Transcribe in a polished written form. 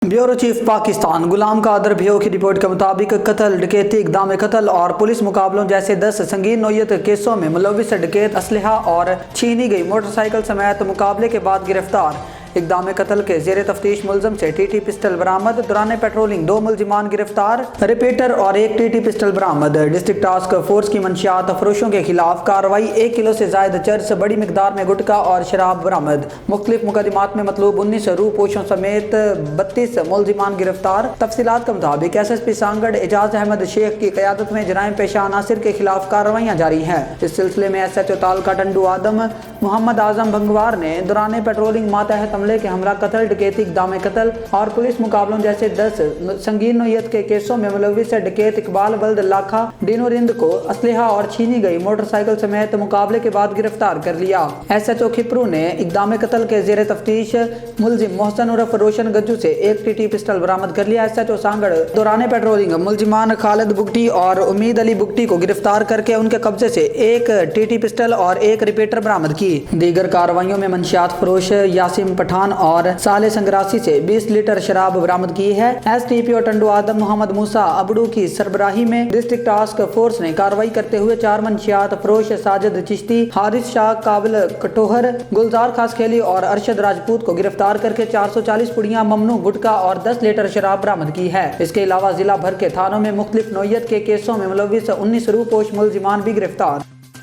Bureau chief Pakistan गुलाम कादर भ्यो की report के मुताबिक कत्ल, डकैती, इक़दाम कत्ल और पुलिस मुकाबलों जैसे 10 संगीन नौयत केसों में मुलविस डकैत असलहा और छीनी गई मोटरसाइकिल समेत मुकाबले के बाद गिरफ्तार। इक़दाम कत्ल के ज़ेर तफ्तीश मुलज़म से टीटी पिस्टल बरामद। दौरान पेट्रोलिंग 2 मुलजिमान गिरफ्तार, रिपीटर और 1 टीटी पिस्टल बरामद। डिस्ट्रिक्ट टास्क फोर्स की मंशियात फरोशों के खिलाफ कार्रवाई। 1 किलो से ज़ायद चर्स, बड़ी मिकदार में गुटखा और शराब बरामद। मुख्तलिफ मुकदमात में मतलूब 19 रूपोशों समेत 32 मुलजिमान गिरफ्तार। तफसीलात के मुताबिक SSP सांगड़ एजाज अहमद शेख की क़यादत में जराइम पेशा अनासिर के खिलाफ कार्रवाइयाँ जारी हैं। इस सिलसिले में SHO तालका टंडू आदम मोहम्मद आजम भंगवार ने दौरान पेट्रोलिंग मातहत हमले के हमला, कत्ल, डकैती, इक़दाम कत्ल और पुलिस मुकाबलों जैसे 10 संगीन नौयत के केसों में मुलविस डकैत इकबाल बल्द लाखा डिनो रिंद को असलहा और छीनी गई मोटरसाइकिल समेत मुकाबले के बाद गिरफ्तार कर लिया। SHO खिपरू ने इक़दाम कत्ल के ज़ेर तफ्तीश मुलजिम मोहसन उर्फ रोशन गज्जू से 1 टीटी पिस्टल बरामद कर लिया। SHO सांगड़ दौरान पेट्रोलिंग मुलजिमान खालिद बुगटी और उम्मीद अली बुगटी को गिरफ्तार करके उनके कब्जे से 1 टीटी पिस्टल और 1 रिपीटर बरामद की। दीगर कार्रवाइयों में मंशियात फरोश यासिम पठान और साले संग्रासी से 20 लीटर शराब बरामद की है। STPO टंडू आदम मोहम्मद मूसा अबड़ू की सरबराही में डिस्ट्रिक्ट टास्क फोर्स ने कार्रवाई करते हुए 4 मंशियात फरोश साजिद चिश्ती, हारिस शाह, काबिल कटोहर, गुलजार खास खेली और अरशद राजपूत को गिरफ्तार करके 440 पुड़ियां ममनू गुटखा और 10 लीटर शराब बरामद की है। इसके अलावा जिला भर के थानों में मुख्तलिफ नौयत के केसों में मुलविस 19 रूपोश मुलजिमान भी गिरफ्तार।